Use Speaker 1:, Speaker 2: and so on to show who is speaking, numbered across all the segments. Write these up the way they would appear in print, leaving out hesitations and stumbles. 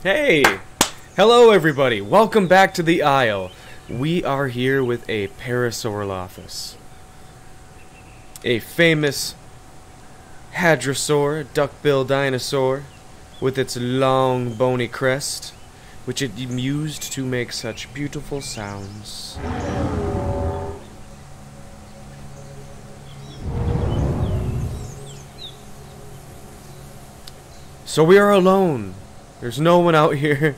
Speaker 1: Hey! Hello everybody! Welcome back to the Isle. We are here with a Parasaurolophus. A famous hadrosaur, duck-billed dinosaur, with its long bony crest, which it used to make such beautiful sounds. So we are alone. There's no one out here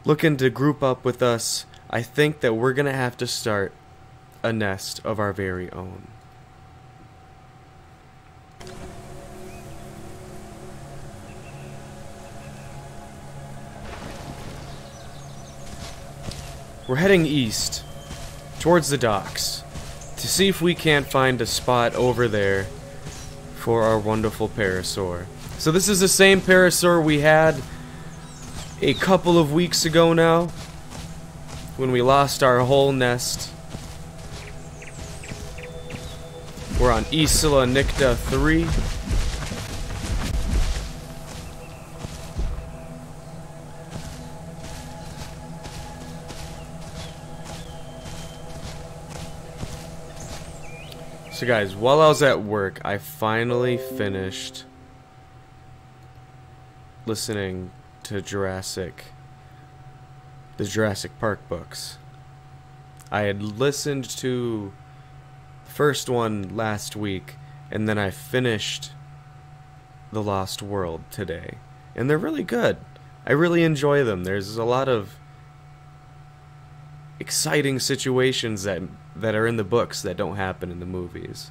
Speaker 1: looking to group up with us. I think that we're gonna have to start a nest of our very own. We're heading east, towards the docks, to see if we can't find a spot over there for our wonderful Parasaur. So this is the same Parasaur we had a couple of weeks ago now, when we lost our whole nest. We're on Isla Nycta 3. So guys, while I was at work, I finally finished listening to the Jurassic Park books. I had listened to the first one last week, and then I finished The Lost World today. And they're really good. I really enjoy them. There's a lot of exciting situations that are in the books that don't happen in the movies.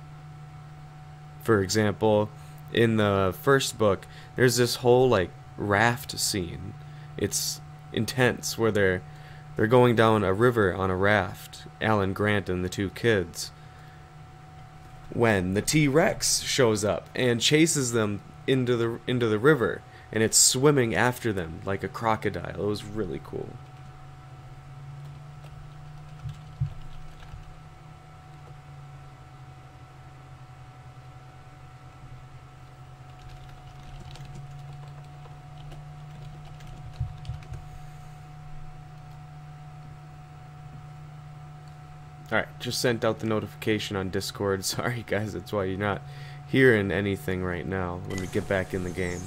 Speaker 1: For example, in the first book, there's this whole like raft scene. It's intense, where they're going down a river on a raft, Alan Grant and the two kids, when the T-Rex shows up and chases them into the river, and it's swimming after them like a crocodile. It was really cool. Alright, just sent out the notification on Discord. Sorry guys, that's why you're not hearing anything right now. Let me get back in the game.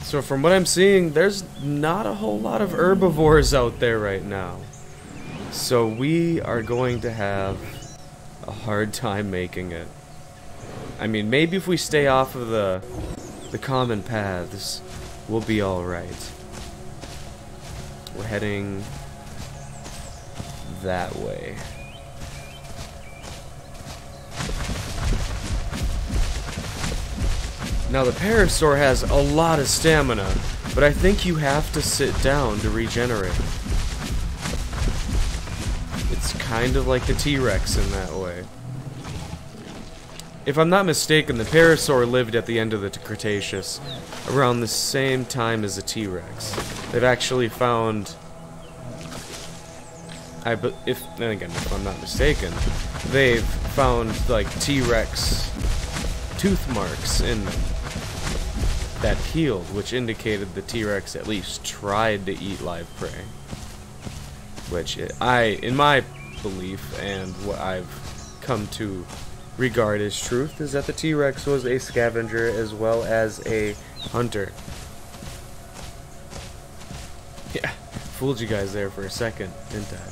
Speaker 1: So from what I'm seeing, there's not a whole lot of herbivores out there right now. So we are going to have a hard time making it. I mean, maybe if we stay off of the common paths, we'll be alright. We're heading that way. Now the Parasaur has a lot of stamina, but I think you have to sit down to regenerate. It's kind of like the T-Rex in that way. If I'm not mistaken, the Parasaur lived at the end of the Cretaceous, around the same time as the T-Rex. They've actually found, if I'm not mistaken, they've found like T-Rex tooth marks in them that healed, which indicated the T-Rex at least tried to eat live prey. Which in my belief, and what I've come to regard as truth, is that the T-Rex was a scavenger as well as a hunter. Yeah, fooled you guys there for a second, didn't I?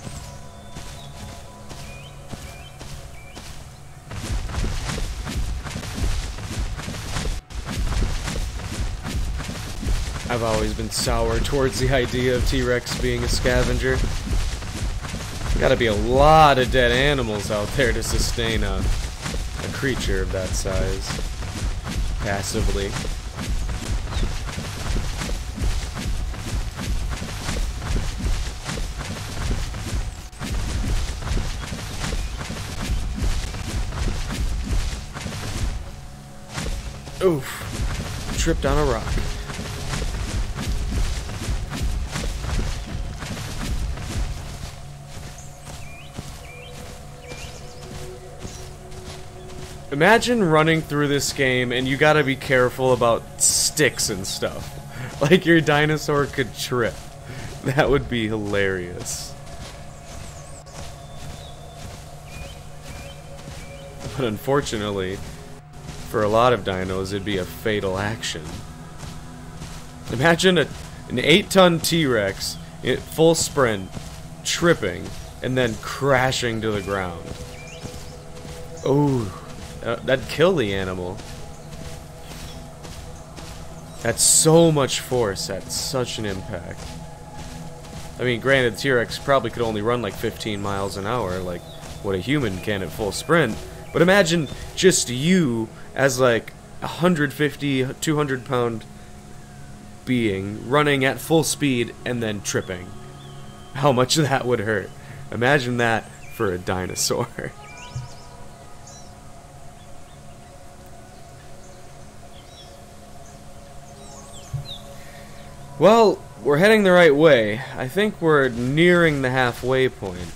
Speaker 1: I've always been sour towards the idea of T-Rex being a scavenger. Gotta be a lot of dead animals out there to sustain a creature of that size passively. Oof. Tripped on a rock. Imagine running through this game and you gotta be careful about sticks and stuff. Like your dinosaur could trip. That would be hilarious. But unfortunately, for a lot of dinos, it'd be a fatal action. Imagine an 8-ton T-Rex at full sprint, tripping, and then crashing to the ground. Oh, that'd kill the animal. That's so much force at such an impact. I mean, granted, T-Rex probably could only run like 15 miles an hour, like what a human can at full sprint. But imagine just you as like 150, 200-pound being running at full speed and then tripping. How much that would hurt. Imagine that for a dinosaur. Well, we're heading the right way. I think we're nearing the halfway point.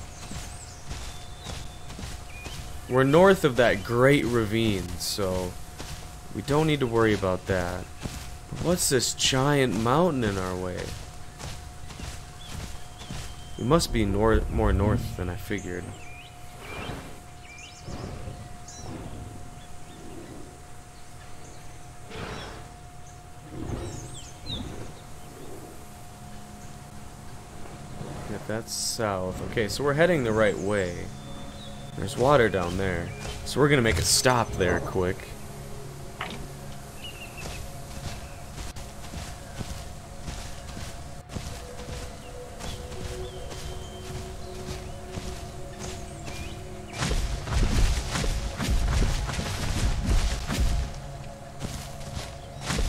Speaker 1: We're north of that great ravine, so we don't need to worry about that. But what's this giant mountain in our way? We must be more north than I figured. Yep, that's south. Okay, so we're heading the right way. There's water down there, so we're gonna make a stop there quick.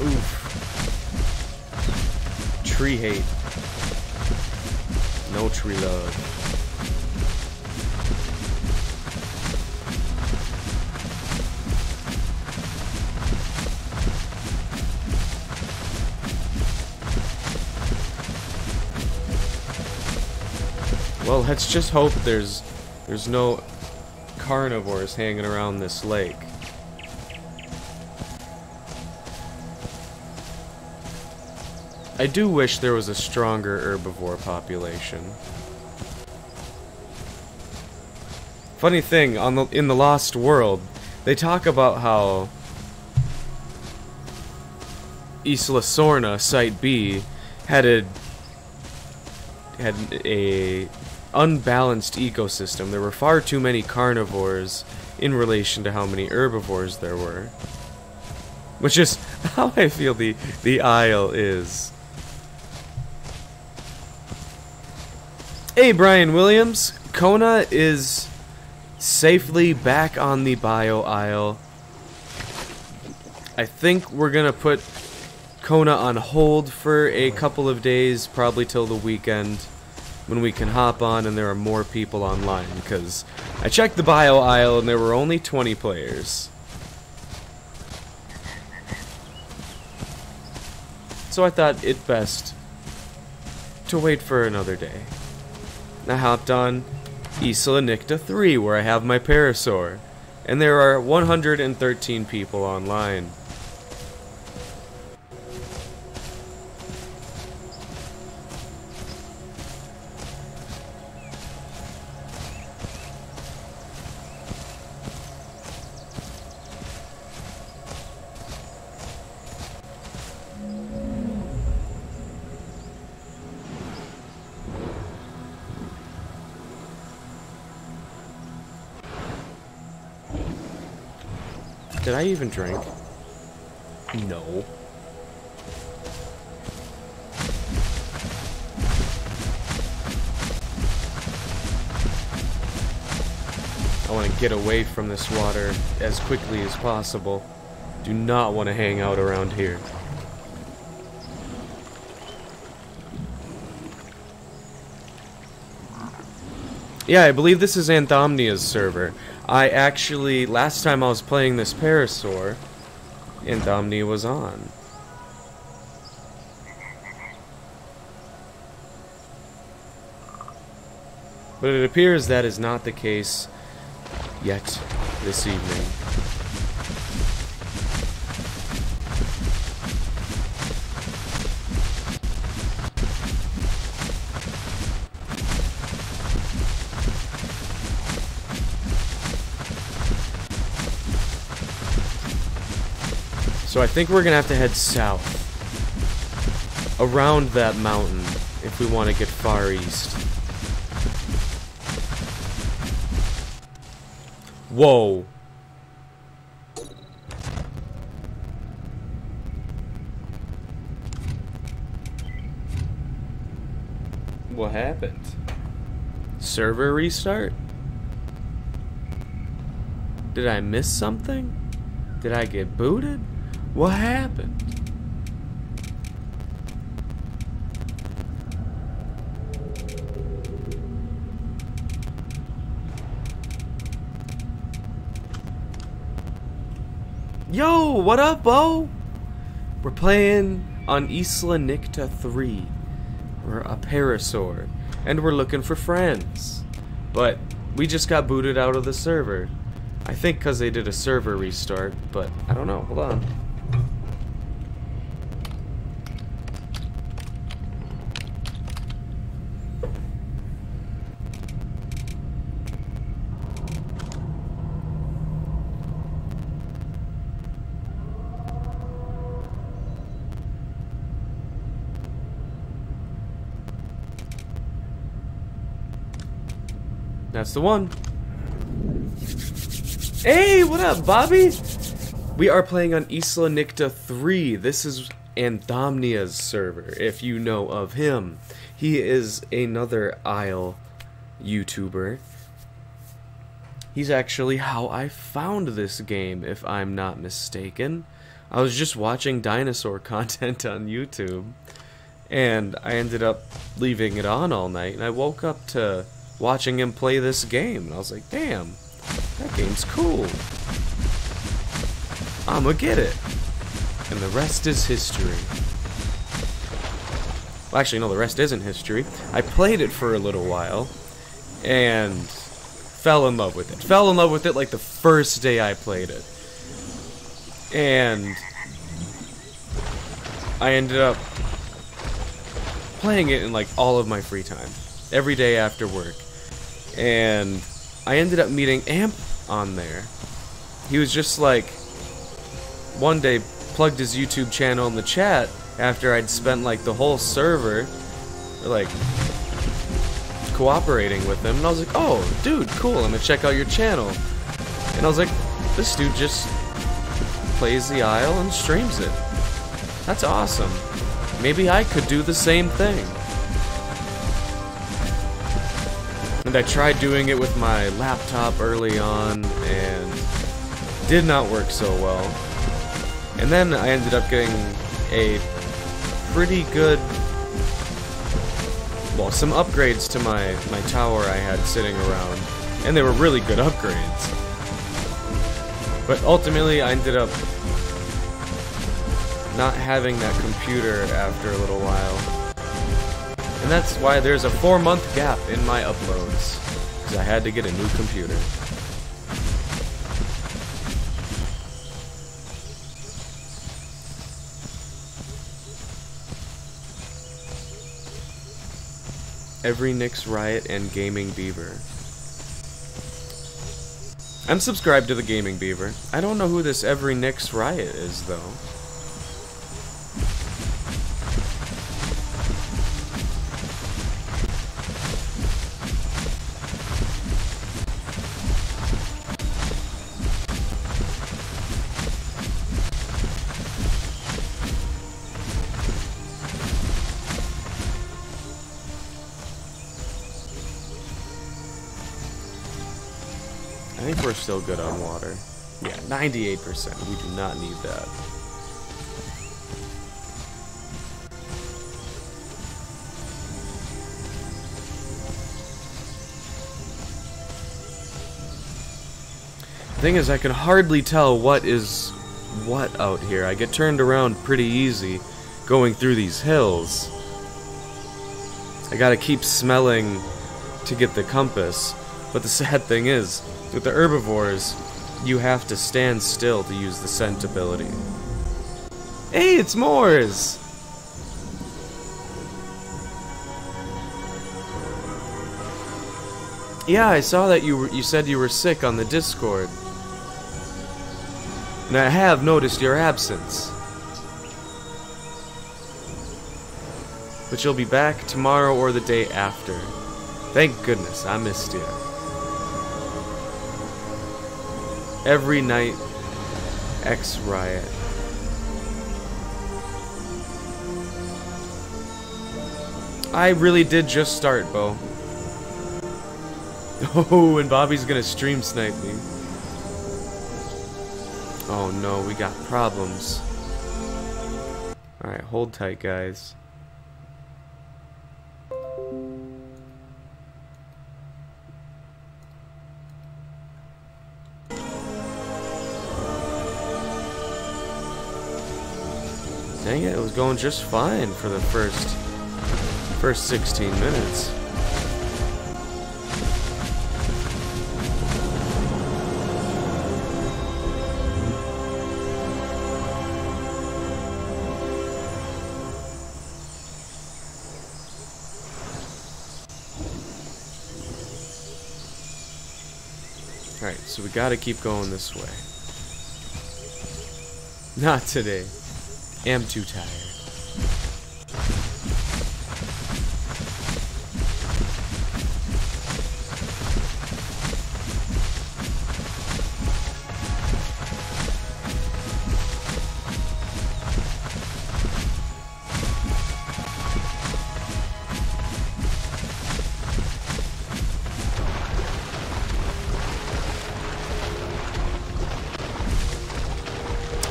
Speaker 1: Oof. Tree hate. No tree love. Well, let's just hope there's no carnivores hanging around this lake. I do wish there was a stronger herbivore population. Funny thing, in the Lost World, they talk about how Isla Sorna, Site B, had a unbalanced ecosystem. There were far too many carnivores in relation to how many herbivores there were. Which is how I feel the Isle is. Hey, Brian Williams. Kona is safely back on the Bio Isle. I think we're gonna put Kona on hold for a couple of days, probably till the weekend, when we can hop on and there are more people online, because I checked the Bio Isle and there were only 20 players. So I thought it best to wait for another day. I hopped on Isla Nycta 3, where I have my Parasaur, and there are 113 people online. Did I even drink? No. I want to get away from this water as quickly as possible. Do not want to hang out around here. Yeah, I believe this is Anthomnia's server. I actually, last time I was playing this Parasaur, Anthomnia was on. But it appears that is not the case yet this evening. So I think we're gonna have to head south. Around that mountain if we want to get far east. Whoa. What happened? Server restart? Did I miss something? Did I get booted? What happened? Yo, what up, Bo? We're playing on Isla Nycta 3. We're a Parasaur, and we're looking for friends. But we just got booted out of the server. I think because they did a server restart, but I don't know. Hold on. That's the one. Hey, what up, Bobby? We are playing on Isla Nycta 3. This is Anthomnia's server, if you know of him. He is another Isle YouTuber. He's actually how I found this game, if I'm not mistaken. I was just watching dinosaur content on YouTube, and I ended up leaving it on all night, and I woke up to watching him play this game, and I was like, damn, that game's cool. I'ma get it. And the rest is history. Well, actually, no, the rest isn't history. I played it for a little while, and fell in love with it. Fell in love with it like the first day I played it. And I ended up playing it in like all of my free time. Every day after work. And I ended up meeting Amp on there. He was just like, one day plugged his YouTube channel in the chat after I'd spent like the whole server like cooperating with him, and I was like, oh dude, cool, I'm gonna check out your channel. And I was like, this dude just plays the Isle and streams it. That's awesome. Maybe I could do the same thing. And I tried doing it with my laptop early on, and did not work so well. And then I ended up getting a pretty good, well, some upgrades to my tower I had sitting around, and they were really good upgrades. But ultimately I ended up not having that computer after a little while. And that's why there's a 4-month gap in my uploads, because I had to get a new computer. Every Nix Riot and Gaming Beaver. I'm subscribed to the Gaming Beaver. I don't know who this Every Nix Riot is, though. I think we're still good on water. Yeah, 98%. We do not need that. The thing is, I can hardly tell what is what out here. I get turned around pretty easy going through these hills. I gotta keep smelling to get the compass. But the sad thing is, with the herbivores, you have to stand still to use the scent ability. Hey, it's Moors! Yeah, I saw that you said you were sick on the Discord. And I have noticed your absence. But you'll be back tomorrow or the day after. Thank goodness, I missed you. Every night, X Riot. I really did just start, Bo. Oh, and Bobby's gonna stream snipe me. Oh no, we got problems. Alright, hold tight, guys. Dang it, it was going just fine for the first 16 minutes. Alright, so we gotta keep going this way. Not today. Am too tired.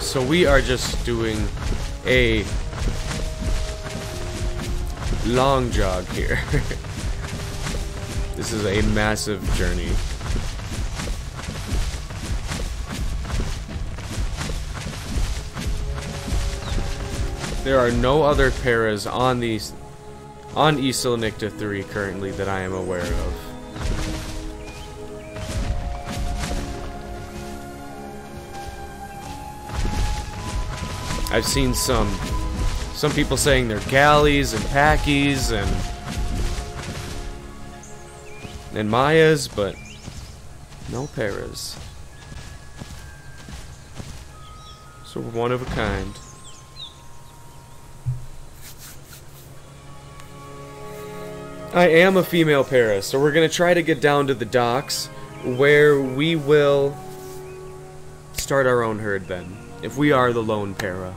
Speaker 1: So we are just doing a long jog here. This is a massive journey. There are no other paras on Isla Nycta 3 currently that I am aware of. I've seen some people saying they're galleys and packies and Mayas, but no paras. So we're one of a kind. I am a female para, so we're gonna try to get down to the docks where we will start our own herd then, if we are the lone para.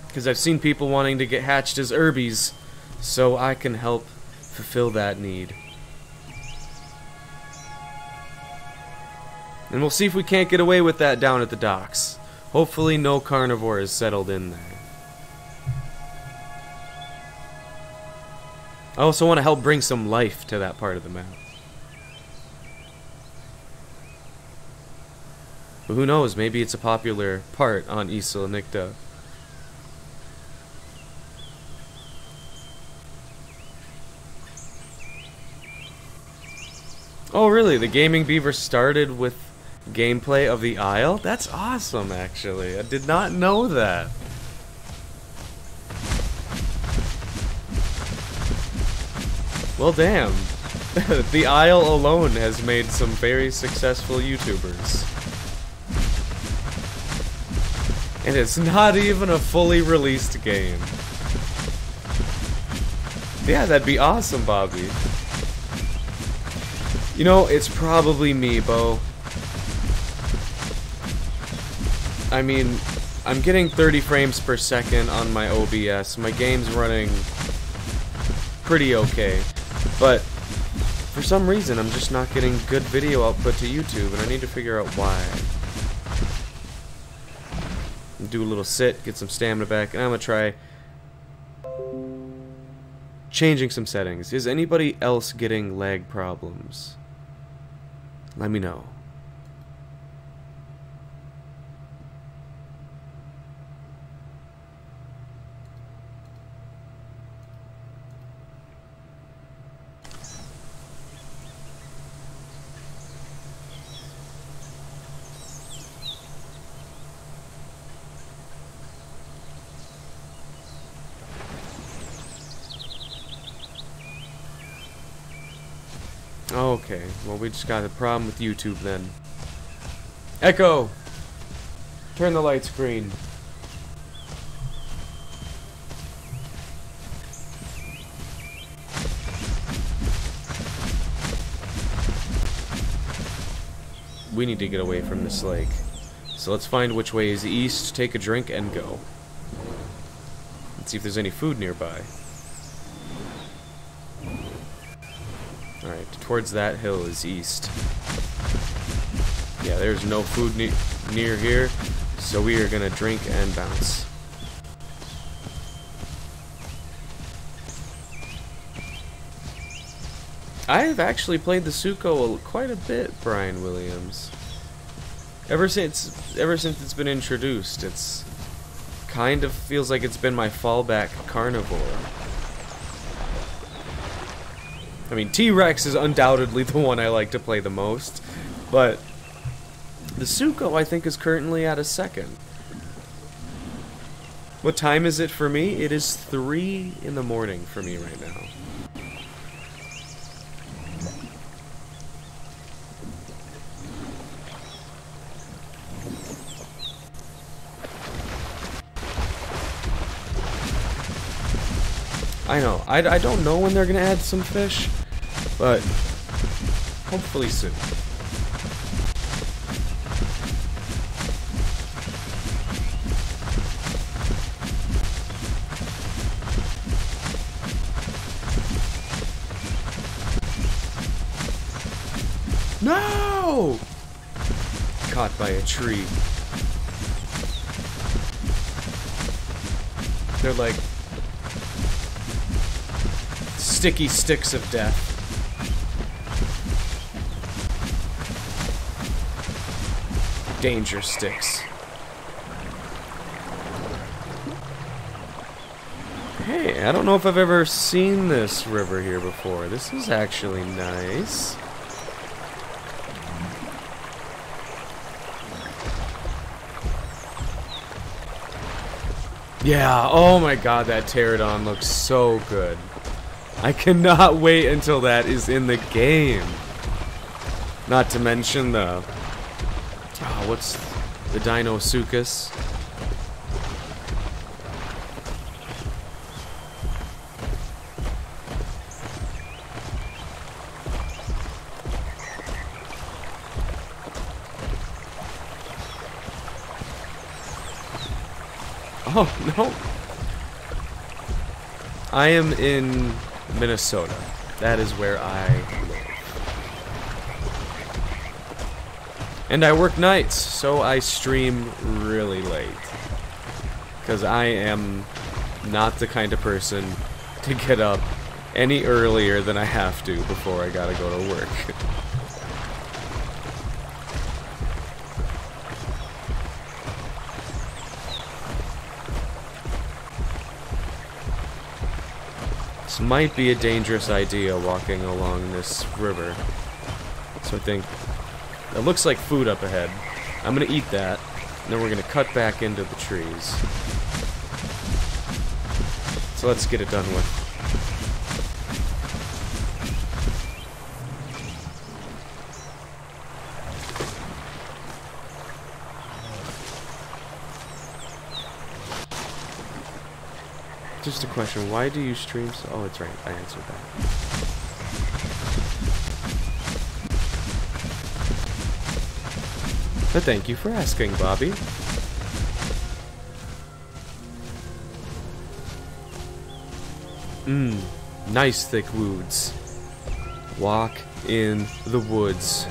Speaker 1: Because I've seen people wanting to get hatched as Urbies, so I can help fulfill that need. And we'll see if we can't get away with that down at the docks. Hopefully no carnivore is settled in there. I also want to help bring some life to that part of the map. But who knows, maybe it's a popular part on Isla Nycta. Oh really, the Gaming Beaver started with gameplay of the Isle? That's awesome, actually. I did not know that. Well damn. The Isle alone has made some very successful YouTubers. And it's not even a fully released game. Yeah, that'd be awesome, Bobby. You know, it's probably me, Bo. I mean, I'm getting 30 frames per second on my OBS. My game's running pretty okay. But for some reason, I'm just not getting good video output to YouTube, and I need to figure out why. Do a little sit, get some stamina back, and I'm gonna try changing some settings. Is anybody else getting lag problems? Let me know. Okay, well we just got a problem with YouTube then. Echo! Turn the lights green. We need to get away from this lake. So let's find which way is east, take a drink, and go. Let's see if there's any food nearby. Alright, towards that hill is east. Yeah, there's no food near here, so we are gonna drink and bounce. I've actually played the Suco quite a bit, Brian Williams. Ever since it's been introduced, it's kind of feels like it's been my fallback carnivore. I mean, T-Rex is undoubtedly the one I like to play the most, but the Suco I think is currently at a second. What time is it for me? It is 3 in the morning for me right now. I know. I don't know when they're gonna add some fish, but hopefully soon. No! Caught by a tree. They're like sticky sticks of death. Danger sticks. Hey, I don't know if I've ever seen this river here before. This is actually nice. Yeah, oh my god, that pterodon looks so good. I cannot wait until that is in the game. Not to mention the... Oh, what's the Dinosuchus? Oh, no. I am in Minnesota. That is where I live. And I work nights, so I stream really late. Because I am not the kind of person to get up any earlier than I have to before I gotta go to work. This might be a dangerous idea walking along this river. So I think it looks like food up ahead. I'm gonna eat that, and then we're gonna cut back into the trees. So let's get it done with. Just a question, why do you stream so... Oh, it's right, I answered that. But thank you for asking, Bobby. Nice thick woods. Walk in the woods.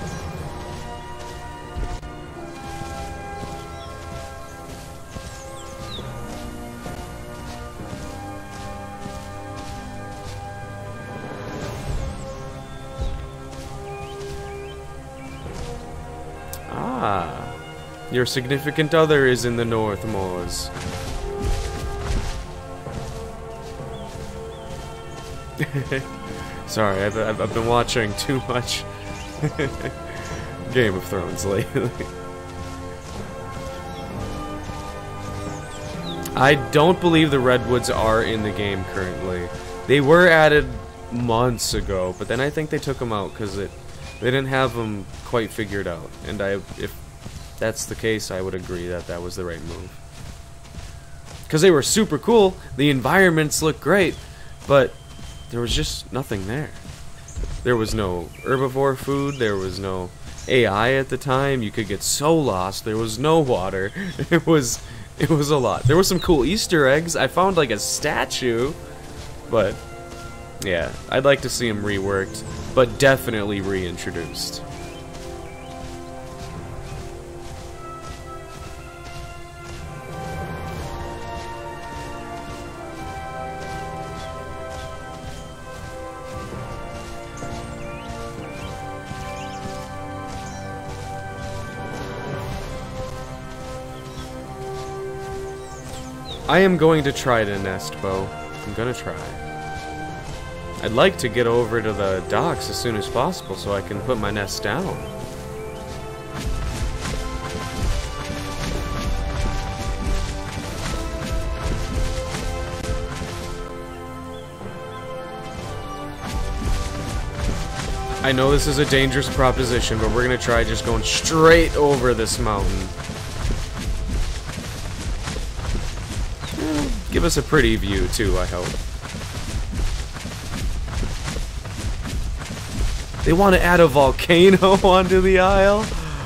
Speaker 1: Your significant other is in the North Moors. Sorry, I've been watching too much Game of Thrones lately. I don't believe the redwoods are in the game currently. They were added months ago, but then I think they took them out because they didn't have them quite figured out. And that's the case, I would agree that that was the right move. Because they were super cool, the environments looked great, but there was just nothing there. There was no herbivore food, there was no AI at the time, you could get so lost, there was no water, it was a lot. There were some cool Easter eggs, I found like a statue, but yeah, I'd like to see them reworked, but definitely reintroduced. I am going to try to nest, Bo. I'm gonna try. I'd like to get over to the docks as soon as possible so I can put my nest down. I know this is a dangerous proposition, but we're gonna try just going straight over this mountain. Give us a pretty view, too, I hope. They want to add a volcano onto the isle?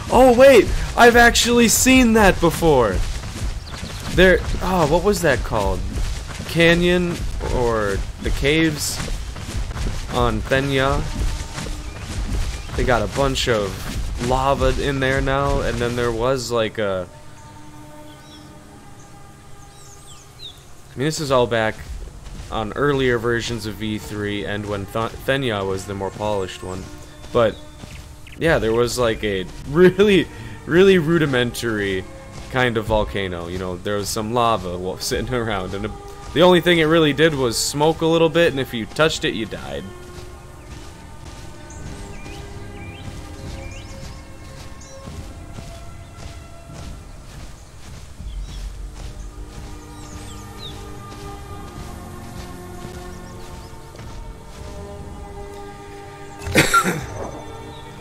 Speaker 1: Oh, wait! I've actually seen that before! There... Oh, what was that called? Canyon? Or the caves? On Thenya? They got a bunch of lava in there now, and then there was like a... I mean, this is all back on earlier versions of V3 and when Thenya was the more polished one. But, yeah, there was like a really rudimentary kind of volcano. You know, there was some lava sitting around, and the only thing it really did was smoke a little bit, and if you touched it, you died.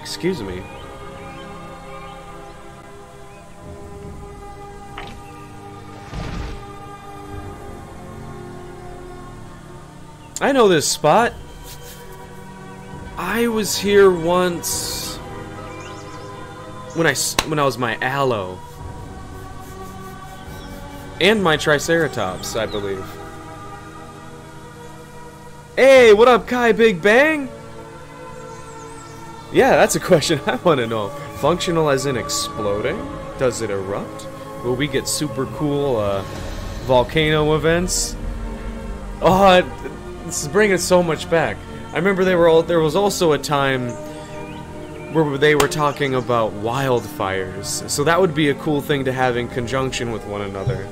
Speaker 1: Excuse me. I know this spot. I was here once when I was my aloe and my triceratops, I believe. Hey, what up, Kai Big Bang? Yeah, that's a question I want to know. Functional as in exploding? Does it erupt? Will we get super cool volcano events? Oh, this is bringing so much back. I remember there was also a time where they were talking about wildfires. So that would be a cool thing to have in conjunction with one another.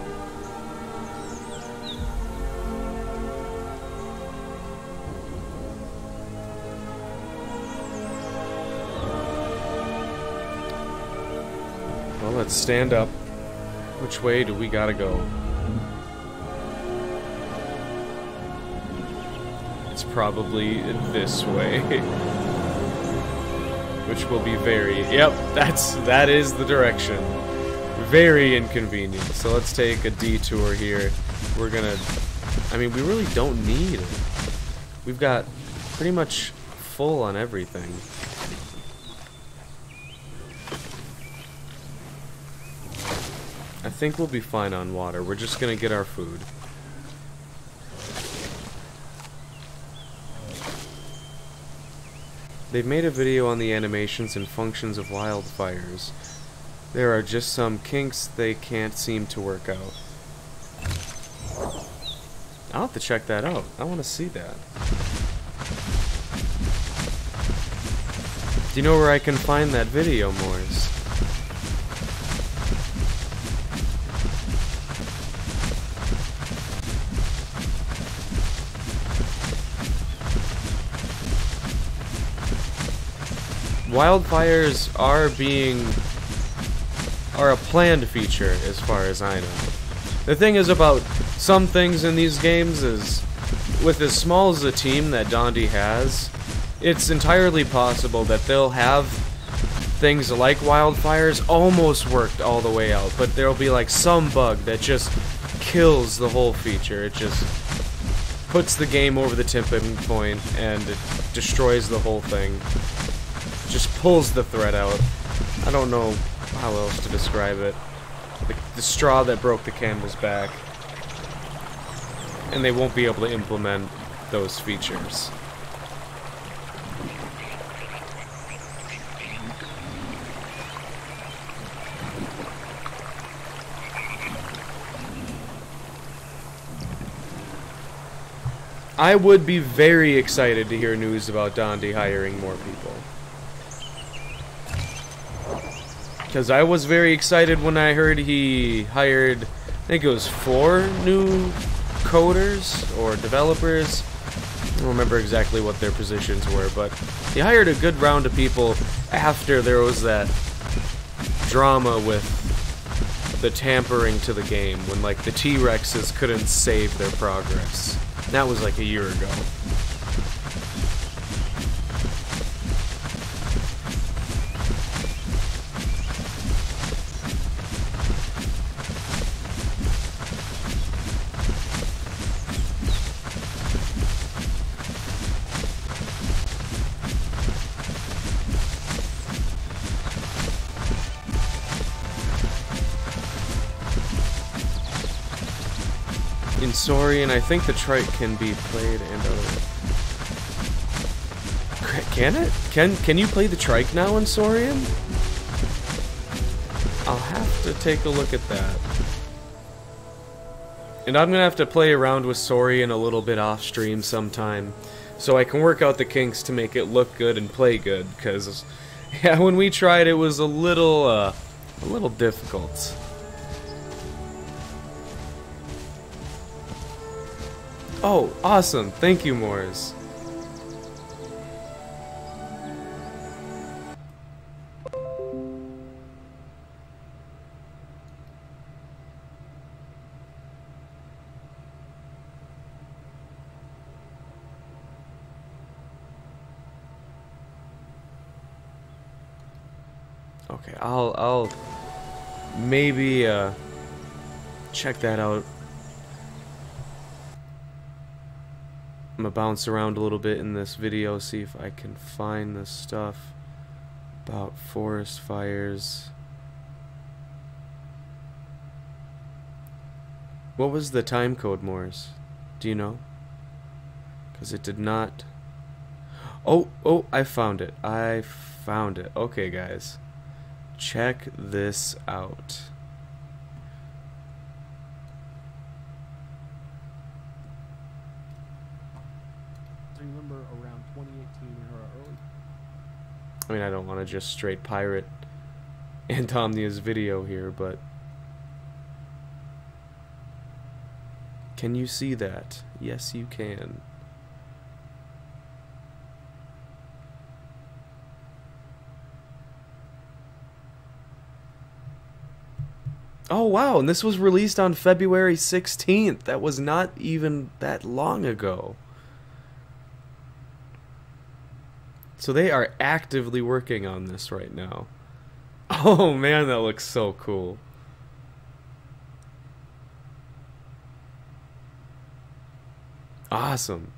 Speaker 1: Well, let's stand up. Which way do we gotta go? It's probably this way. Which will be very... Yep, that is the direction. Very inconvenient. So let's take a detour here. We're gonna... I mean, we really don't need it. We've got pretty much full on everything. I think we'll be fine on water. We're just gonna get our food. They've made a video on the animations and functions of wildfires. There are just some kinks they can't seem to work out. I'll have to check that out. I want to see that. Do you know where I can find that video, Morris? Wildfires are a planned feature as far as I know. The thing is about some things in these games is, with as small as a team that Dondi has, it's entirely possible that they'll have things like wildfires almost worked all the way out, but there'll be like some bug that just kills the whole feature. It just puts the game over the tipping point and it destroys the whole thing. Just pulls the thread out. I don't know how else to describe it. The straw that broke the camel's back. And they won't be able to implement those features. I would be very excited to hear news about Dondi hiring more people. Because I was very excited when I heard he hired, I think it was 4 new coders or developers. I don't remember exactly what their positions were, but he hired a good round of people after there was that drama with the tampering to the game, when like the T-Rexes couldn't save their progress. That was like a year ago. In Saurian, I think the trike can be played and other. Can it? Can you play the trike now in Saurian? I'll have to take a look at that. And I'm gonna have to play around with Saurian a little bit off stream sometime, so I can work out the kinks to make it look good and play good. Cause yeah, when we tried, it was a little difficult. Oh, awesome. Thank you, Morris. Okay, I'll maybe check that out. I'm gonna bounce around a little bit in this video, see if I can find the stuff about forest fires. What was the time code, Morris? Do you know? Because it did not... Oh, I found it. I found it. Okay, guys. Check this out.
Speaker 2: Remember around 2018 or early.
Speaker 1: I mean, I don't want to just straight pirate Antomnia's video here, but can you see that? Yes, you can. Oh wow, and this was released on February 16th. That was not even that long ago. So they are actively working on this right now. Oh man, that looks so cool. Awesome.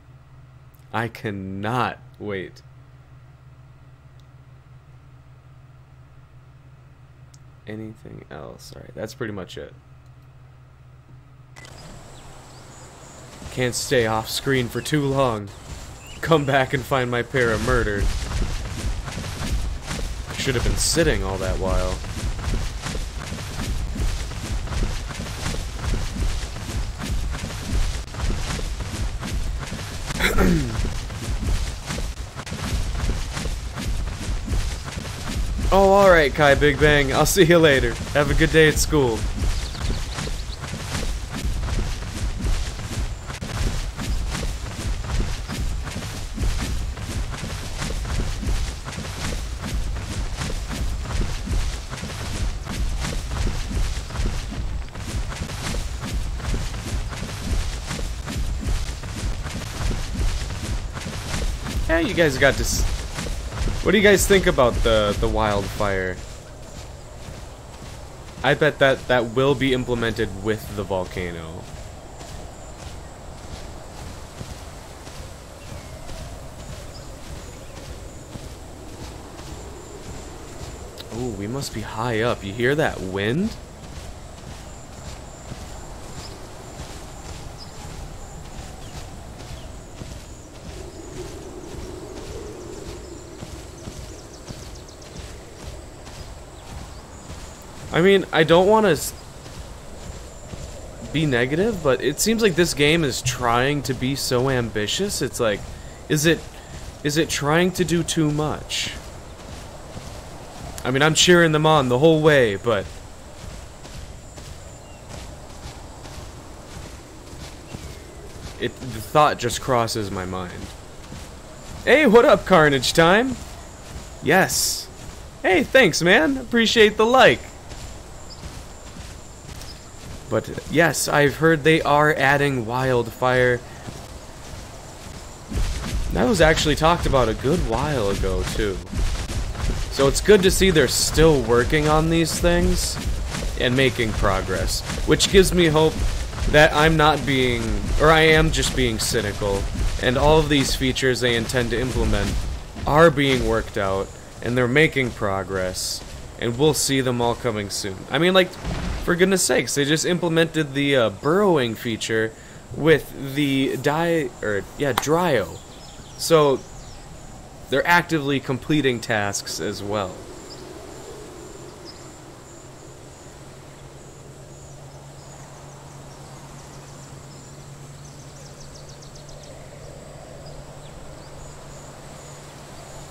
Speaker 1: I cannot wait. Anything else? Alright, that's pretty much it. Can't stay off screen for too long. Come back and find my para murdered. I should have been sitting all that while. Oh, alright, Kai Big Bang. I'll see you later. Have a good day at school. Yeah, you guys got to... What do you guys think about the wildfire? I bet that will be implemented with the volcano. Oh, we must be high up. You hear that wind? I mean, I don't want to be negative, but it seems like this game is trying to be so ambitious. It's like, is it trying to do too much? I mean, I'm cheering them on the whole way, but the thought just crosses my mind. Hey, what up, Carnage Time? Yes. Hey, thanks, man. Appreciate the like. But yes, I've heard they are adding wildfire. That was actually talked about a good while ago, too. So it's good to see they're still working on these things and making progress, which gives me hope that I'm not being, or I am just being cynical, and all of these features they intend to implement are being worked out, and they're making progress, and we'll see them all coming soon. I mean, like, for goodness sakes, they just implemented the burrowing feature with the Dryo. So they're actively completing tasks as well.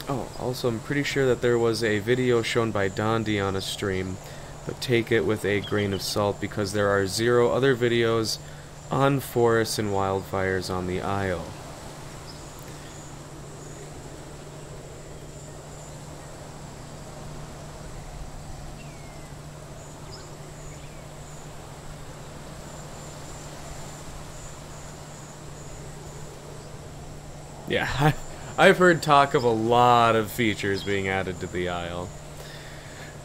Speaker 1: Oh, also I'm pretty sure that there was a video shown by Dondi on a stream, but take it with a grain of salt because there are 0 other videos on forests and wildfires on the Isle. Yeah, I've heard talk of a lot of features being added to the Isle,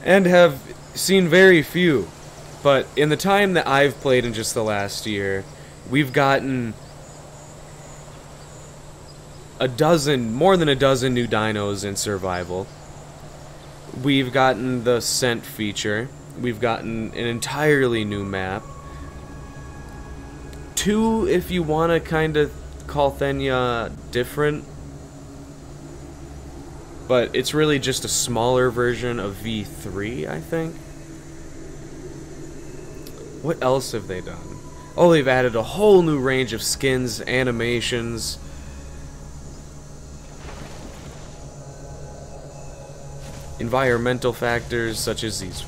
Speaker 1: and have seen very few. But in the time that I've played in just the last year, we've gotten more than a dozen new dinos in survival. We've gotten the scent feature. We've gotten an entirely new map. 2, if you want to kind of call Thenya different, but it's really just a smaller version of V3, I think. What else have they done? Oh, they've added a whole new range of skins, animations. Environmental factors such as these.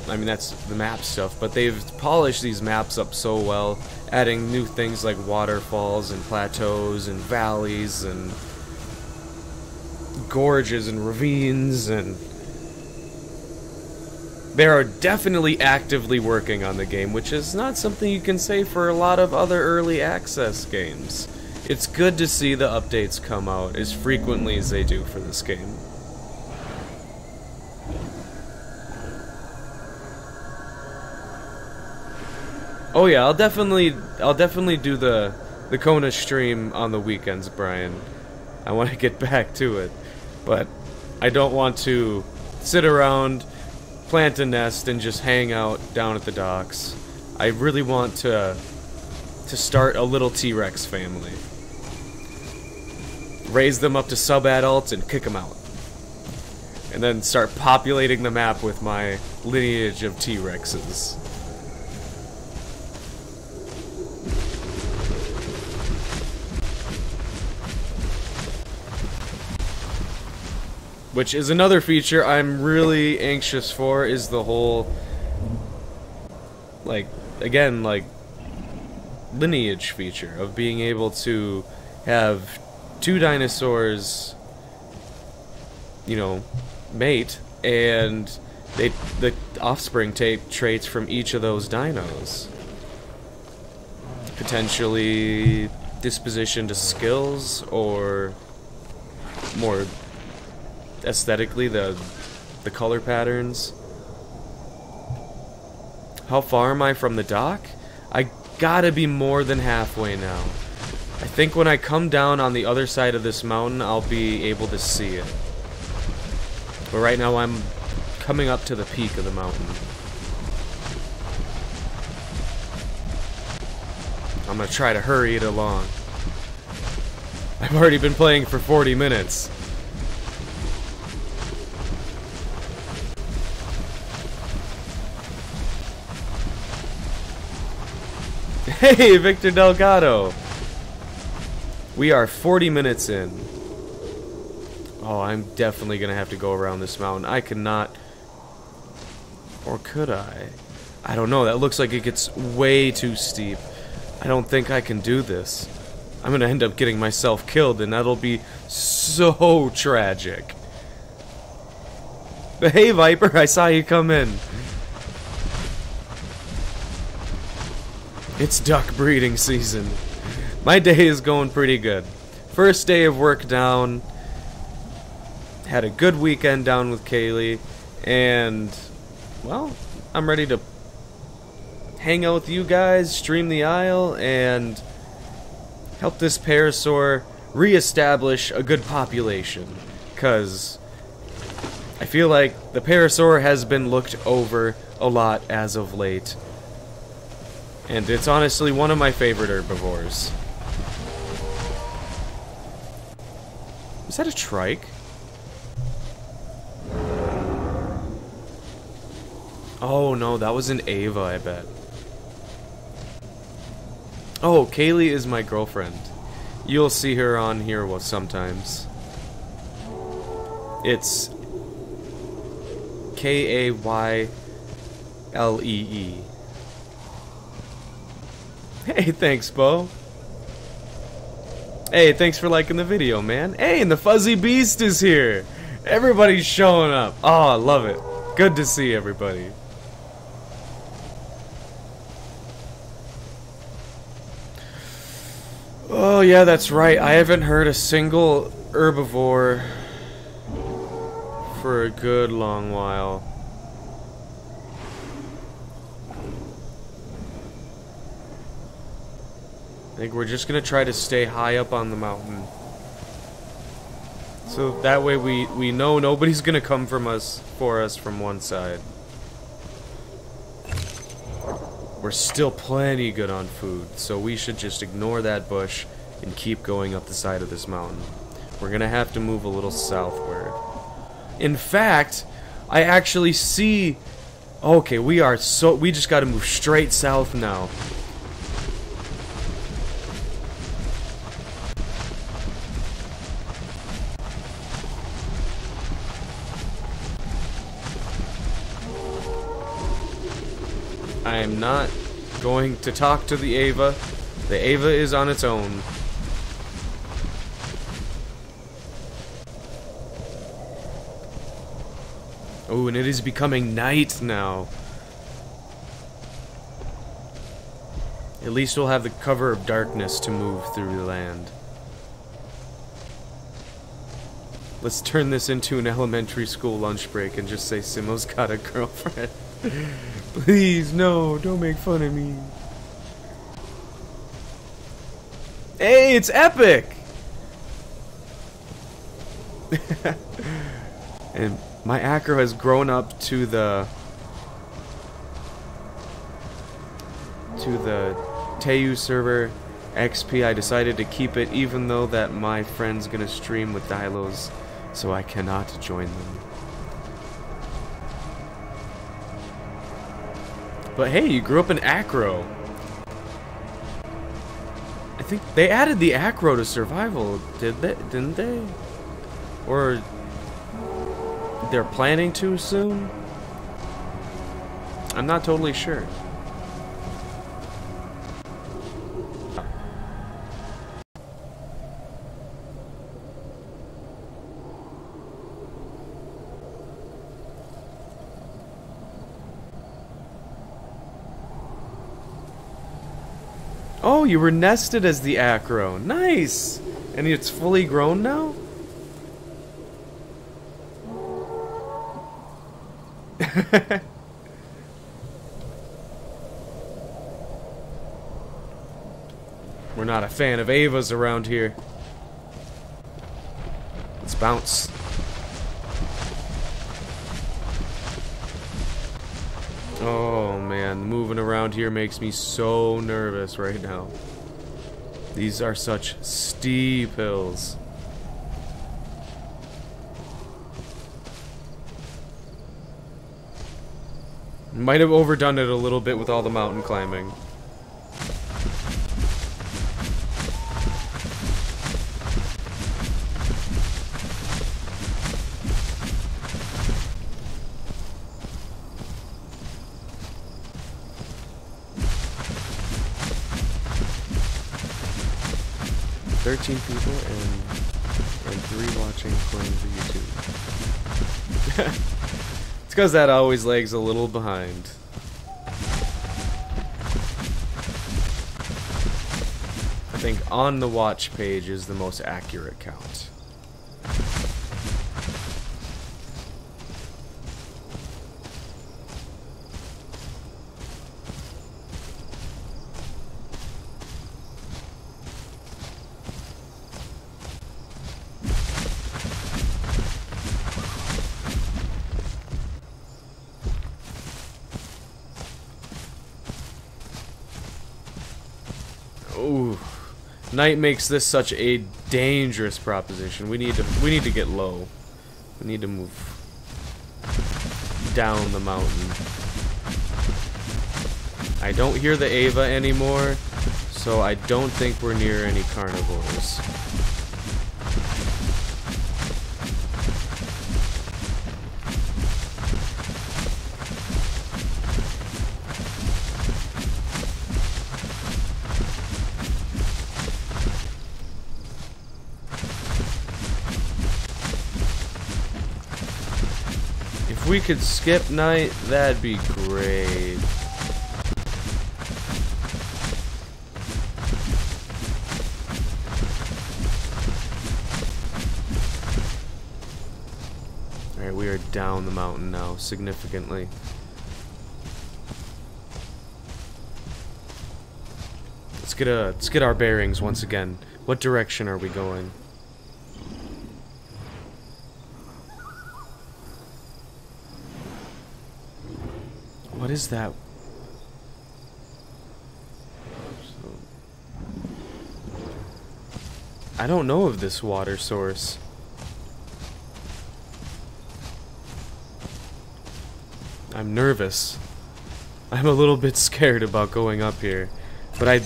Speaker 1: I mean, that's the map stuff, but they've polished these maps up so well, adding new things like waterfalls and plateaus and valleys and gorges and ravines, and they are definitely actively working on the game, which is not something you can say for a lot of other early access games. It's good to see the updates come out as frequently as they do for this game. Oh yeah, I'll definitely do the Kona stream on the weekends, Brian. I want to get back to it, but I don't want to sit around, plant a nest, and just hang out down at the docks. I really want to start a little T-Rex family. Raise them up to sub-adults and kick them out. And then start populating the map with my lineage of T-Rexes. Which is another feature I'm really anxious for, is the whole, like, again, like, lineage feature of being able to have 2 dinosaurs, you know, mate, and the offspring take traits from each of those dinos. Potentially disposition to skills, or more aesthetically, the color patterns. How far am I from the dock? I gotta be more than halfway now. I think when I come down on the other side of this mountain, I'll be able to see it. But right now I'm coming up to the peak of the mountain. I'm gonna try to hurry it along. I've already been playing for 40 minutes. Hey, Victor Delgado! We are 40 minutes in. Oh, I'm definitely gonna have to go around this mountain. I cannot... Or could I? I don't know, that looks like it gets way too steep. I don't think I can do this. I'm gonna end up getting myself killed, and that'll be so tragic. But hey, Viper, I saw you come in. It's duck breeding season. My day is going pretty good. First day of work down. Had a good weekend down with Kaylee. And, well, I'm ready to hang out with you guys, stream the Isle, and help this Parasaur reestablish a good population. Because I feel like the Parasaur has been looked over a lot as of late. And it's honestly one of my favorite herbivores. Is that a trike? Oh no, that was an Ava, I bet. Oh, Kaylee is my girlfriend. You'll see her on here sometimes. It's Kaylee. Hey, thanks, Bo. Hey, thanks for liking the video, man. Hey, and the Fuzzy Beast is here. Everybody's showing up. Oh, I love it. Good to see everybody. Oh, yeah, that's right. I haven't heard a single herbivore for a good long while. I think we're just gonna try to stay high up on the mountain. So that way we know nobody's gonna come for us from one side. We're still plenty good on food, so we should just ignore that bush and keep going up the side of this mountain. We're gonna have to move a little southward. In fact, I actually see... Okay, we just gotta move straight south now. I am not going to talk to the Ava. The Ava is on its own. Oh, and it is becoming night now. At least we'll have the cover of darkness to move through the land. Let's turn this into an elementary school lunch break and just say Simmo's got a girlfriend. Please, no, don't make fun of me. Hey, it's epic! And my acro has grown up to the Teu server XP. I decided to keep it even though that my friend's gonna stream with Dilos, so I cannot join them. But hey, you grew up in acro. I think they added the acro to survival, didn't they? Or they're planning to soon? I'm not totally sure. Oh, you were nested as the acro. Nice! And it's fully grown now? We're not a fan of Avas around here. Let's bounce. Oh man, moving around here makes me so nervous right now. These are such steep hills. Might have overdone it a little bit with all the mountain climbing. "13 people and 3 watching according to YouTube." It's because that always lags a little behind. I think on the watch page is the most accurate count. Ooh, night makes this such a dangerous proposition. We need to get low. We need to move down the mountain. I don't hear the Ava anymore, so I don't think we're near any carnivores. If we could skip night, that'd be great. Alright, we are down the mountain now, significantly. Let's get our bearings once again. What direction are we going? What is that? I don't know of this water source. I'm nervous. I'm a little bit scared about going up here, but I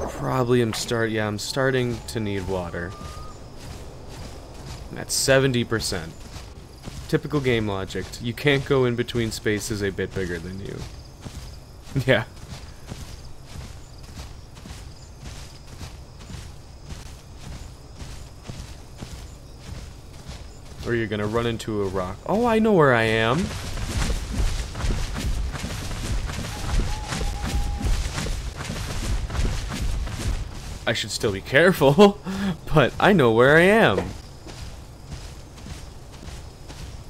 Speaker 1: probably am I'm starting to need water. That's 70%. Typical game logic. You can't go in between spaces a bit bigger than you. Yeah. Or you're gonna run into a rock. Oh, I know where I am. I should still be careful, but I know where I am.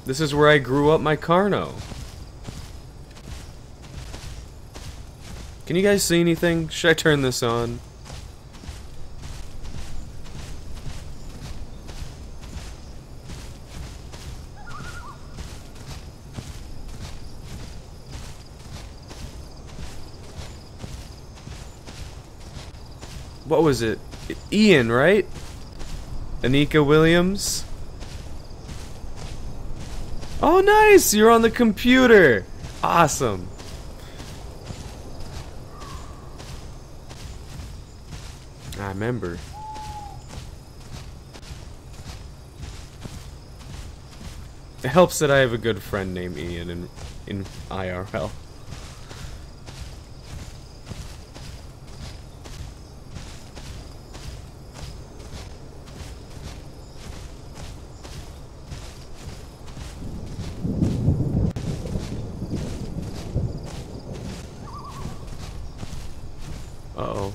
Speaker 1: This is where I grew up my Carno. Can you guys see anything? Should I turn this on? What was it? Ian, right? Anika Williams? Oh, nice! You're on the computer! Awesome. I remember. It helps that I have a good friend named Ian in IRL. Uh-oh.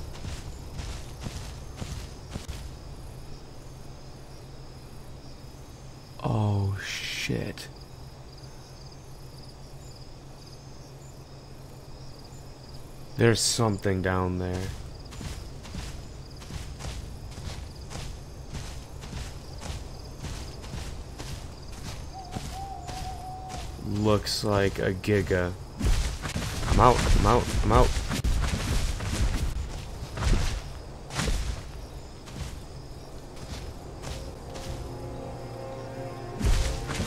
Speaker 1: Oh, shit. There's something down there. Looks like a Giga. I'm out, I'm out, I'm out.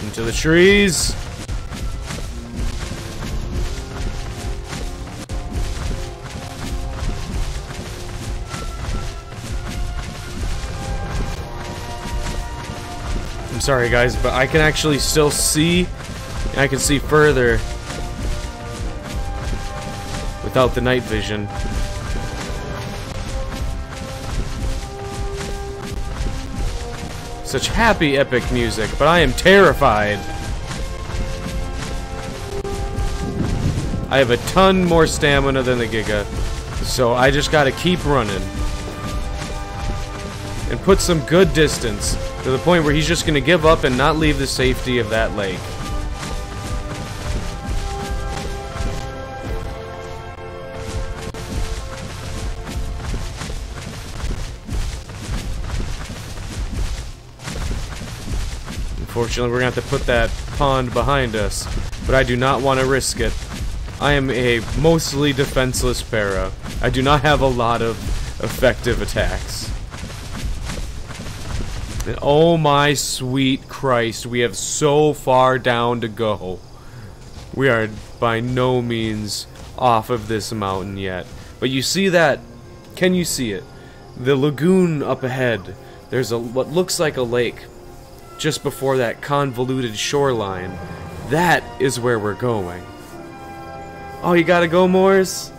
Speaker 1: Into the trees. I'm sorry guys, but I can actually still see. I can see further without the night vision. Such happy, epic music, but I am terrified. I have a ton more stamina than the Giga, so I just gotta keep running. And put some good distance, to the point where he's just gonna give up and not leave the safety of that lake. Unfortunately, we're going to have to put that pond behind us, but I do not want to risk it. I am a mostly defenseless para. I do not have a lot of effective attacks. And oh my sweet Christ, we have so far down to go. We are by no means off of this mountain yet. But you see that? Can you see it? The lagoon up ahead. There's what looks like a lake. Just before that convoluted shoreline. That is where we're going. Oh, you gotta go, Morse?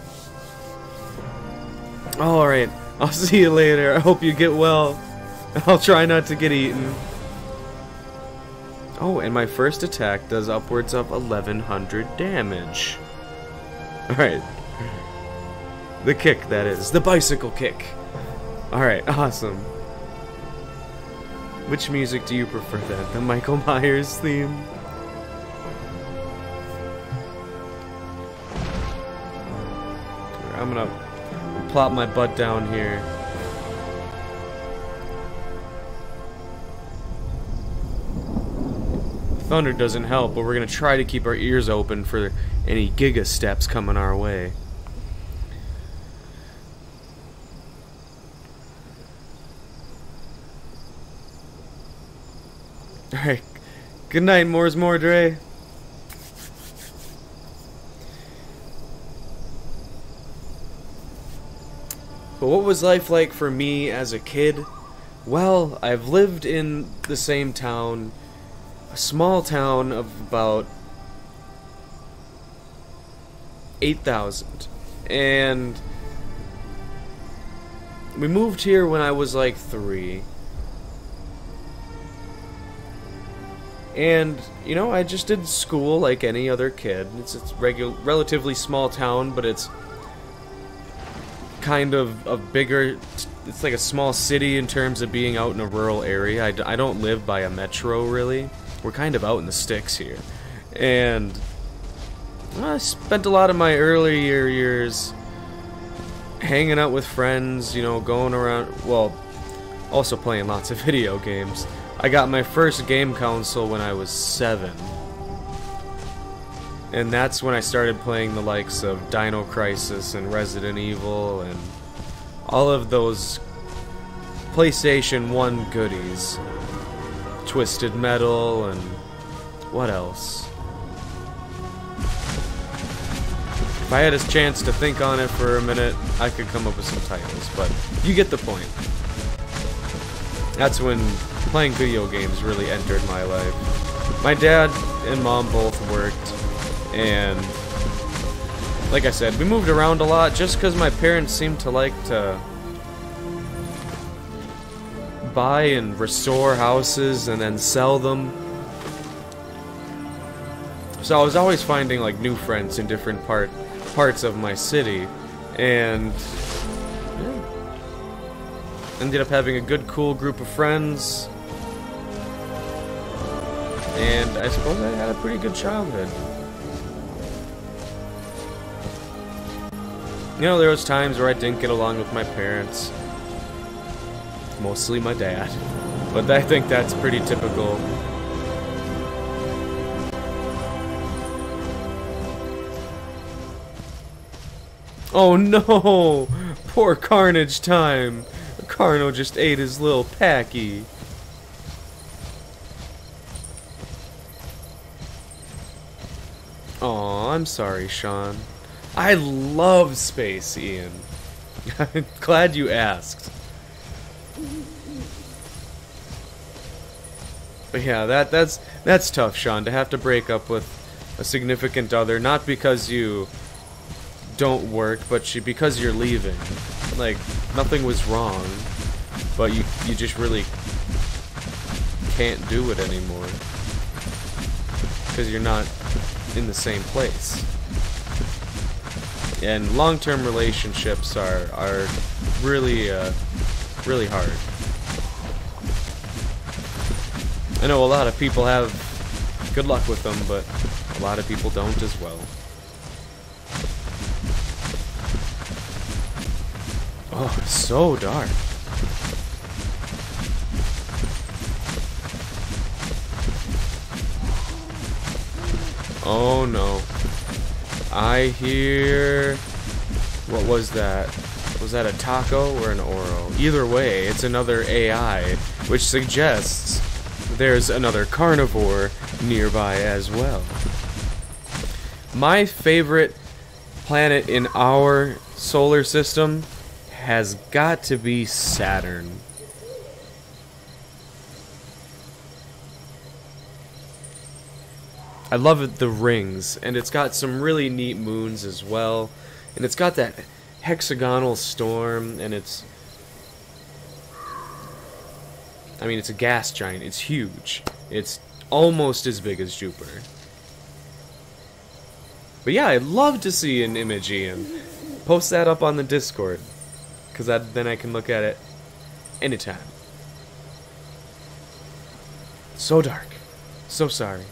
Speaker 1: Alright, I'll see you later. I hope you get well. I'll try not to get eaten. Oh, and my first attack does upwards of 1100 damage. Alright. The kick, that is. The bicycle kick. Alright, awesome. Which music do you prefer then? The Michael Myers theme? I'm gonna plop my butt down here. Thunder doesn't help, but we're gonna try to keep our ears open for any Giga steps coming our way. Alright, good night, Mors Mordre. But what was life like for me as a kid? Well, I've lived in the same town, a small town of about 8,000. And we moved here when I was like 3. And, you know, I just did school like any other kid. It's relatively small town, but it's kind of a bigger... It's like a small city in terms of being out in a rural area. I don't live by a metro, really. We're kind of out in the sticks here. And I spent a lot of my earlier years hanging out with friends, you know, going around... Well, also playing lots of video games. I got my first game console when I was 7. And that's when I started playing the likes of Dino Crisis and Resident Evil and all of those PlayStation 1 goodies. Twisted Metal and what else? If I had a chance to think on it for a minute, I could come up with some titles, but you get the point. That's when playing video games really entered my life. My dad and mom both worked, and like I said, we moved around a lot just because my parents seemed to like to buy and restore houses and then sell them. So I was always finding like new friends in different parts of my city, and yeah, ended up having a good, cool group of friends. And I suppose I had a pretty good childhood. You know, there was times where I didn't get along with my parents. Mostly my dad. But I think that's pretty typical. Oh no! Poor Carnage time! Carno just ate his little packy. Aw, I'm sorry, Sean. I love space, Ian. I'm glad you asked. But yeah, that's tough, Sean, to have to break up with a significant other, not because you don't work, but because you're leaving. Like, nothing was wrong, but you just really can't do it anymore. Because you're not in the same place. And long-term relationships are really, really hard. I know a lot of people have good luck with them, but a lot of people don't as well. Oh, it's so dark. Oh no. I hear... What was that? Was that a taco or an oro? Either way, it's another AI, which suggests there's another carnivore nearby as well. My favorite planet in our solar system has got to be Saturn. I love it, the rings, and it's got some really neat moons as well, and it's got that hexagonal storm, and it's... I mean, it's a gas giant, it's huge. It's almost as big as Jupiter. But yeah, I'd love to see an image, Ian. Post that up on the Discord, because then I can look at it anytime. So dark. So sorry.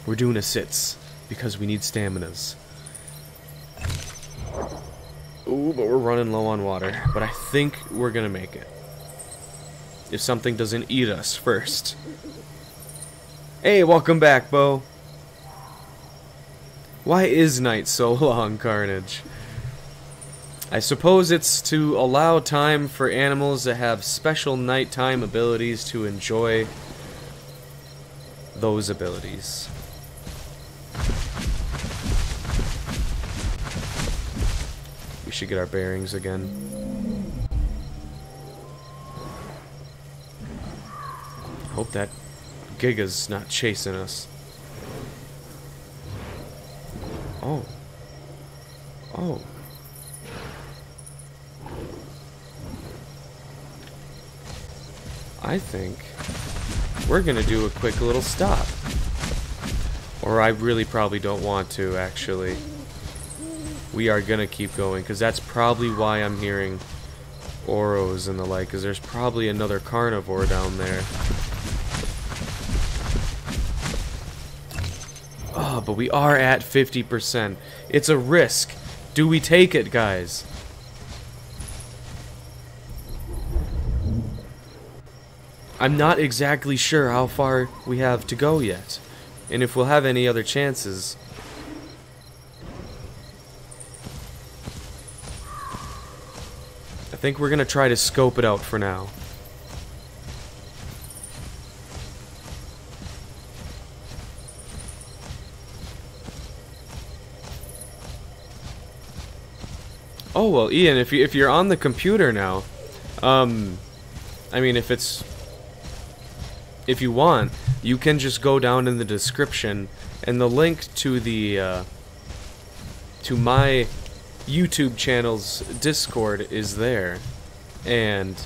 Speaker 1: We're doing a sits, because we need staminas. Ooh, but we're running low on water. But I think we're gonna make it. If something doesn't eat us first. Hey, welcome back, Bo. Why is night so long, Carnage? I suppose it's to allow time for animals that have special nighttime abilities to enjoy those abilities. We should get our bearings again. Hope that Giga's not chasing us. Oh. Oh. I think we're gonna do a quick little stop. Or I really probably don't want to, actually. We are gonna keep going, because that's probably why I'm hearing Oros and the like, because there's probably another carnivore down there. Oh, but we are at 50%. It's a risk. Do we take it, guys? I'm not exactly sure how far we have to go yet, and if we'll have any other chances. I think we're gonna try to scope it out for now. Oh well, Ian, if you're on the computer now, I mean, if you want, you can just go down in the description, and the link to the to my YouTube channel's Discord is there, and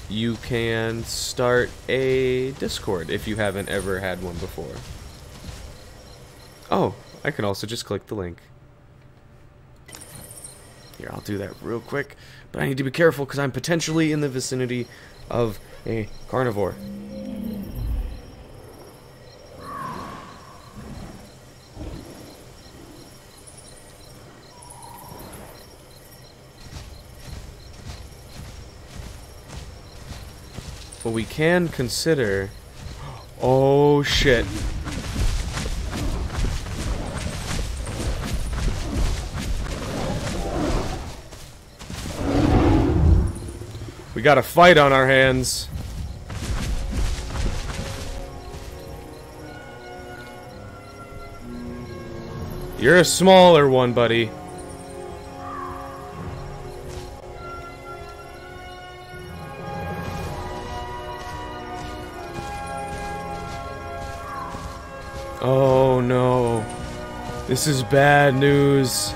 Speaker 1: you can start a Discord if you haven't ever had one before. Oh, I can also just click the link. Here, I'll do that real quick, but I need to be careful because I'm potentially in the vicinity of a carnivore. what we can consider... Oh, shit. We got a fight on our hands. You're a smaller one, buddy. Oh no. This is bad news.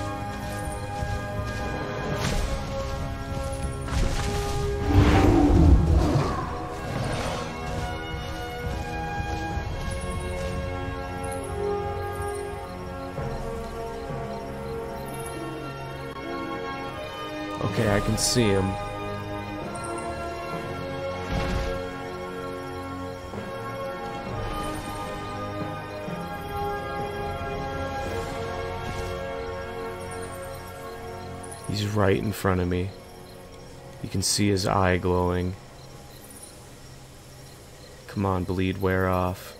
Speaker 1: Okay, I can see him. He's right in front of me. You can see his eye glowing. Come on, bleed, wear off.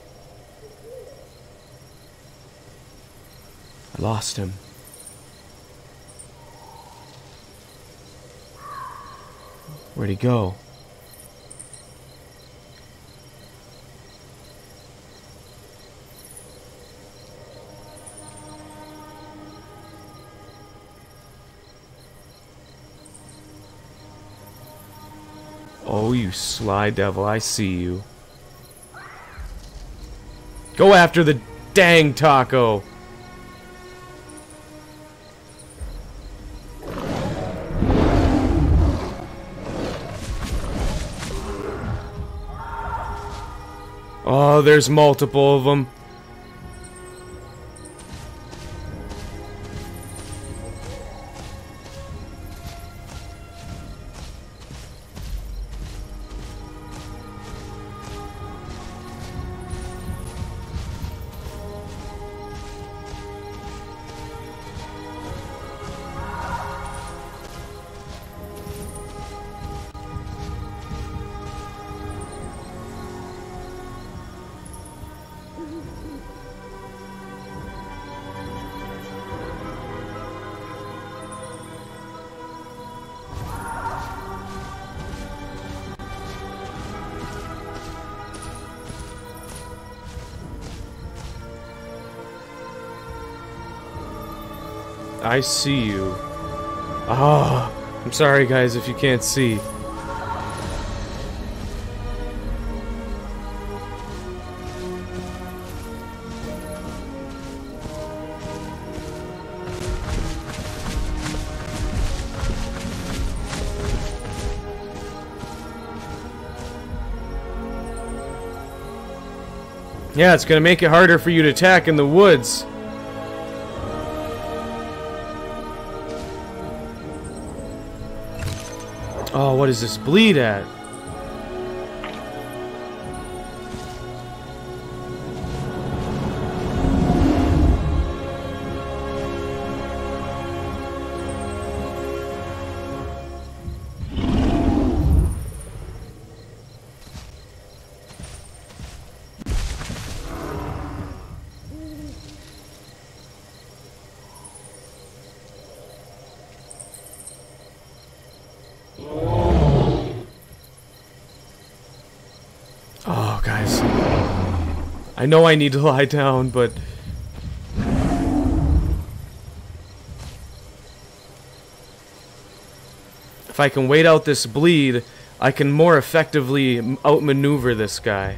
Speaker 1: I lost him. Where'd he go? Oh, you sly devil, I see you. Go after the dang taco! Oh, there's multiple of them. I see you. Ah, I'm sorry guys if you can't see. Yeah, it's gonna make it harder for you to attack in the woods. Oh, what is this bleed at? Oh, guys. I know I need to lie down, but... if I can wait out this bleed, I can more effectively outmaneuver this guy.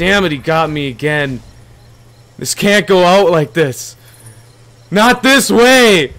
Speaker 1: damn it, he got me again. This can't go out like this. Not this way!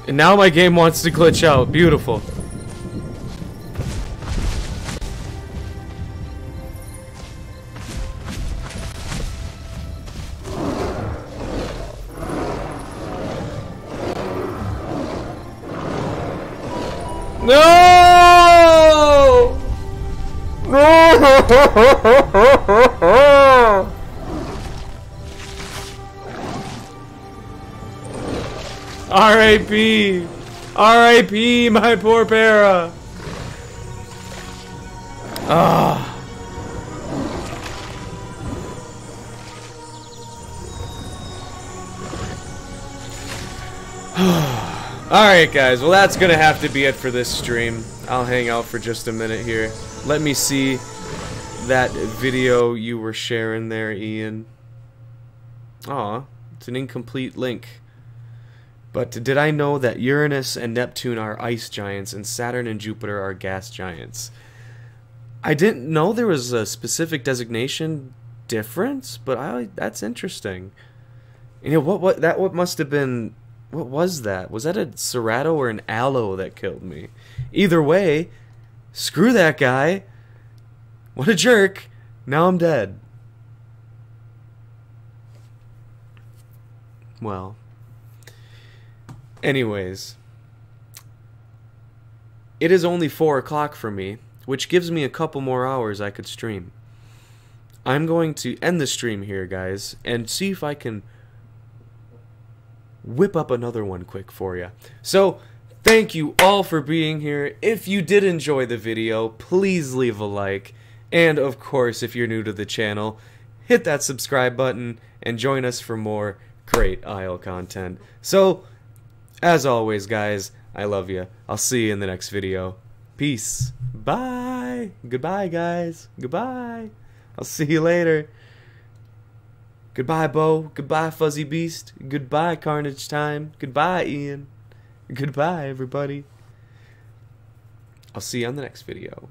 Speaker 1: And now my game wants to glitch out. Beautiful. No! No! R.I.P. R.I.P. my poor Para. Ah. Alright guys, well that's gonna have to be it for this stream. I'll hang out for just a minute here. Let me see that video you were sharing there, Ian. Aw, it's an incomplete link. But did I know that Uranus and Neptune are ice giants and Saturn and Jupiter are gas giants? I didn't know there was a specific designation difference, but that's interesting. You know what must have been, what was that? Was that a Cerato or an Aloe that killed me? Either way, screw that guy. What a jerk. Now I'm dead. Well, anyways, it is only 4 o'clock for me, which gives me a couple more hours I could stream. I'm going to end the stream here, guys, and see if I can whip up another one quick for you. So, thank you all for being here. If you did enjoy the video, please leave a like. And, of course, if you're new to the channel, hit that subscribe button and join us for more great Isle content. So, as always, guys, I love you. I'll see you in the next video. Peace. Bye. Goodbye, guys. Goodbye. I'll see you later. Goodbye, Bo. Goodbye, Fuzzy Beast. Goodbye, Carnage Time. Goodbye, Ian. Goodbye, everybody. I'll see you on the next video.